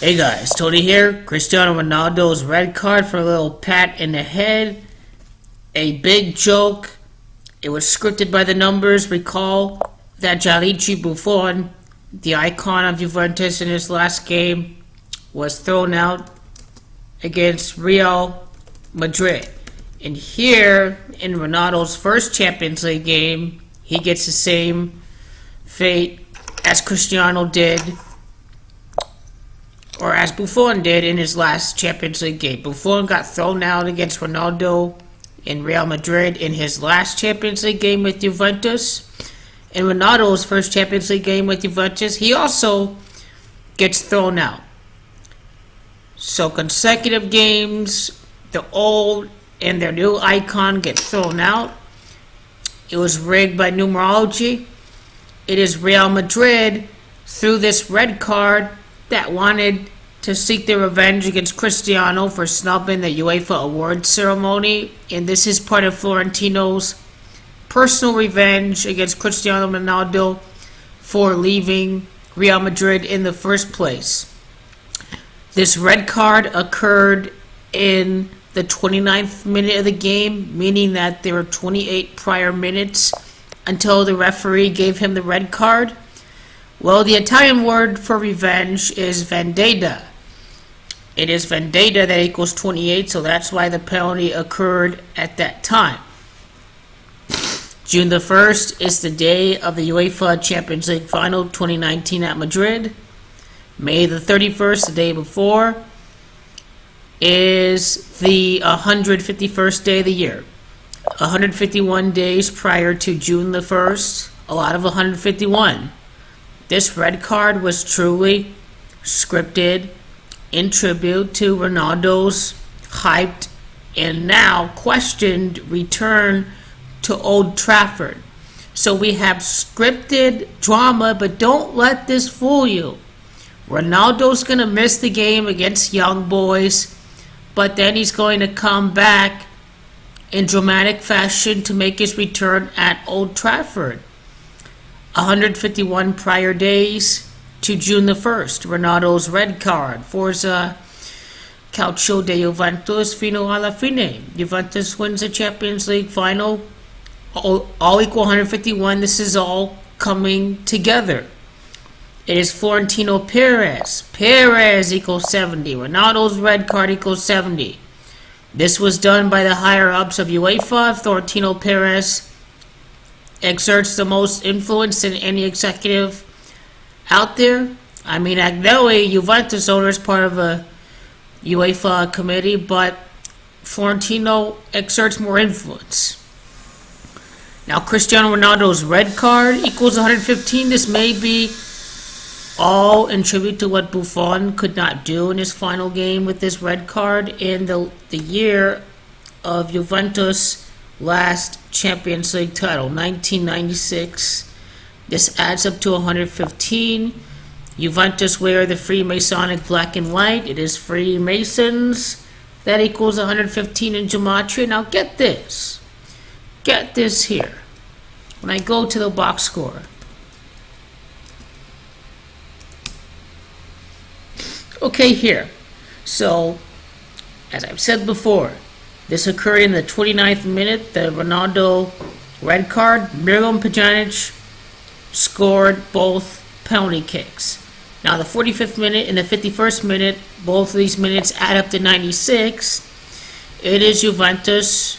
Hey guys, Tony here. Cristiano Ronaldo's red card for a little pat in the head. A big joke. It was scripted by the numbers. Recall that Gianluigi Buffon, the icon of Juventus in his last game, was thrown out against Real Madrid. And here, in Ronaldo's first Champions League game, he gets the same fate as Cristiano did, or as Buffon did in his last Champions League game. Buffon got thrown out against Ronaldo in Real Madrid in his last Champions League game with Juventus. In Ronaldo's first Champions League game with Juventus, he also gets thrown out. So consecutive games, the old and their new icon get thrown out. It was rigged by numerology. It is Real Madrid, through this red card, that wanted to seek their revenge against Cristiano for snubbing the UEFA award ceremony. And this is part of Florentino's personal revenge against Cristiano Ronaldo for leaving Real Madrid in the first place. This red card occurred in the 29th minute of the game, meaning that there were 28 prior minutes until the referee gave him the red card. Well, the Italian word for revenge is vendetta. It is vendetta that equals 28, so that's why the penalty occurred at that time. June the 1st is the day of the UEFA Champions League Final 2019 at Madrid. May the 31st, the day before, is the 151st day of the year. 151 days prior to June the 1st, a lot of 151. This red card was truly scripted in tribute to Ronaldo's hyped and now questioned return to Old Trafford. So we have scripted drama, but don't let this fool you. Ronaldo's going to miss the game against Young Boys, but then he's going to come back in dramatic fashion to make his return at Old Trafford. 151 prior days to June the 1st. Ronaldo's red card. Forza Calcio de Juventus fino alla fine. Juventus wins the Champions League final. All equal 151. This is all coming together. It is Florentino Perez. Perez equals 70. Ronaldo's red card equals 70. This was done by the higher-ups of UEFA. Florentino Perez exerts the most influence in any executive out there. I mean, I know a Juventus owner is part of a UEFA committee, but Florentino exerts more influence. Now, Cristiano Ronaldo's red card equals 115. This may be all in tribute to what Buffon could not do in his final game with this red card in the year of Juventus' last Champions League title, 1996. This adds up to 115. Juventus wear the Freemasonic black and white. It is Freemasons. That equals 115 in gematria. Now get this. Get this here. When I go to the box score, okay, here. So, as I've said before, this occurred in the 29th minute. The Ronaldo red card. Miralem Pjanic scored both penalty kicks. Now, the 45th minute and the 51st minute, both of these minutes add up to 96. It is Juventus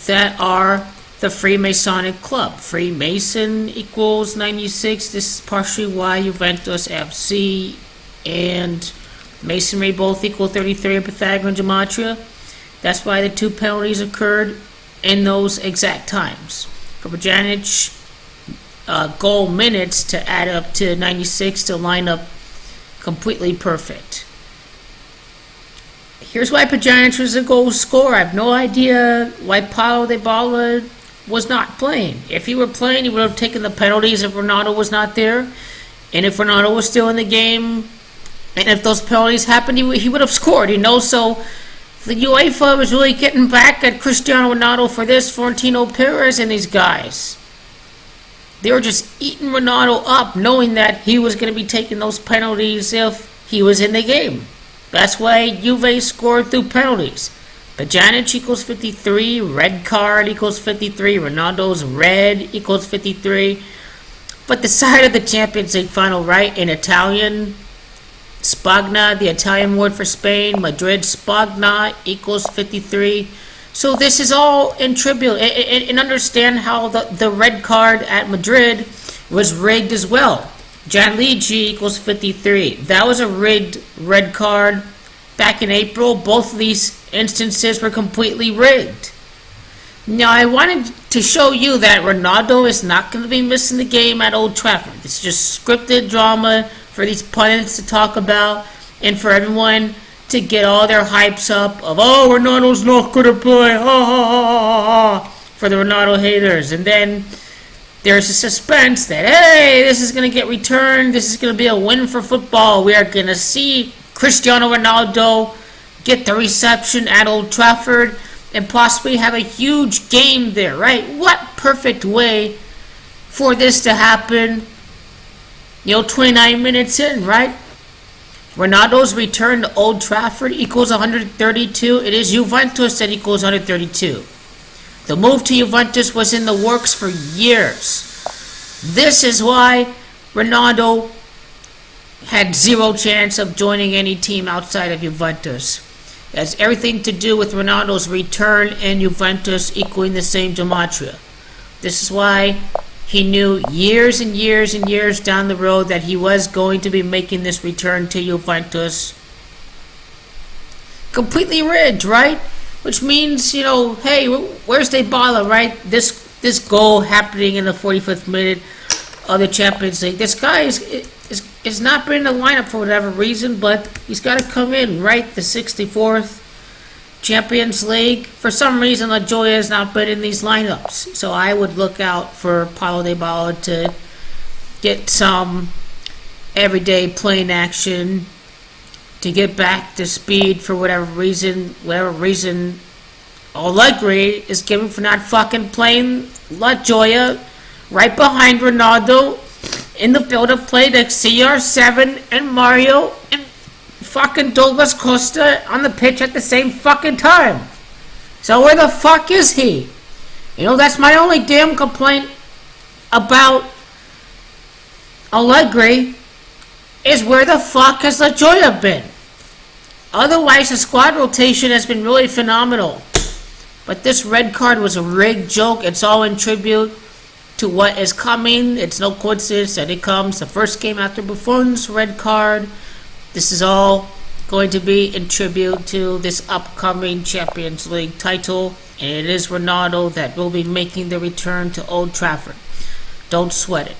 that are the Freemasonic club. Freemason equals 96. This is partially why Juventus FC and Masonry both equal 33 in Pythagorean gematria. That's why the two penalties occurred in those exact times. For Pjanic, goal minutes to add up to 96 to line up completely perfect. Here's why Pjanic was a goal scorer. I have no idea why Paulo Dybala was not playing. If he were playing, he would have taken the penalties if Ronaldo was not there. And if Ronaldo was still in the game, and if those penalties happened, he would have scored, So the UEFA was really getting back at Cristiano Ronaldo for this. Florentino Perez and these guys. They were just eating Ronaldo up, knowing that he was going to be taking those penalties if he was in the game. That's why Juve scored through penalties. Pjanic equals 53, red card equals 53, Ronaldo's red equals 53. But the side of the Champions League final, right, in Italian, Spagna, the Italian word for Spain, Madrid, Spagna equals 53. So this is all in tribute. And understand how the red card at Madrid was rigged as well. Gianluigi equals 53. That was a rigged red card back in April. Both of these instances were completely rigged. Now, I wanted to show you that Ronaldo is not going to be missing the game at Old Trafford. It's just scripted drama for these pundits to talk about and for everyone to get all their hypes up of, oh, Ronaldo's not going to play, ha, ha, ha, ha, ha, for the Ronaldo haters. And then there's a suspense that, hey, this is going to get returned. This is going to be a win for football. We are going to see Cristiano Ronaldo get the reception at Old Trafford and possibly have a huge game there, right? What perfect way for this to happen, 29 minutes in, right? Ronaldo's return to Old Trafford equals 132. It is Juventus that equals 132. The move to Juventus was in the works for years. This is why Ronaldo had zero chance of joining any team outside of Juventus. It has everything to do with Ronaldo's return and Juventus equaling the same gematria. This is why he knew years and years and years down the road that he was going to be making this return to Juventus. Completely rigged, right? Which means, hey, where's Dybala, right? This goal happening in the 45th minute of the Champions League. This guy is not been in the lineup for whatever reason, but he's got to come in, right? The 64th Champions League. For some reason, La Gioia has not been in these lineups. So I would look out for Paulo Dybala to get some everyday playing action, to get back to speed for whatever reason Allegri is given for not fucking playing La Gioia right behind Ronaldo in the build-up play that CR7 and Mario and fucking Douglas Costa on the pitch at the same fucking time. So where the fuck is he? That's my only damn complaint about Allegri, is where the fuck has La Gioia been? Otherwise, the squad rotation has been really phenomenal. But this red card was a rigged joke. It's all in tribute to what is coming. It's no coincidence that it comes the first game after Buffon's red card. This is all going to be in tribute to this upcoming Champions League title. And it is Ronaldo that will be making the return to Old Trafford. Don't sweat it.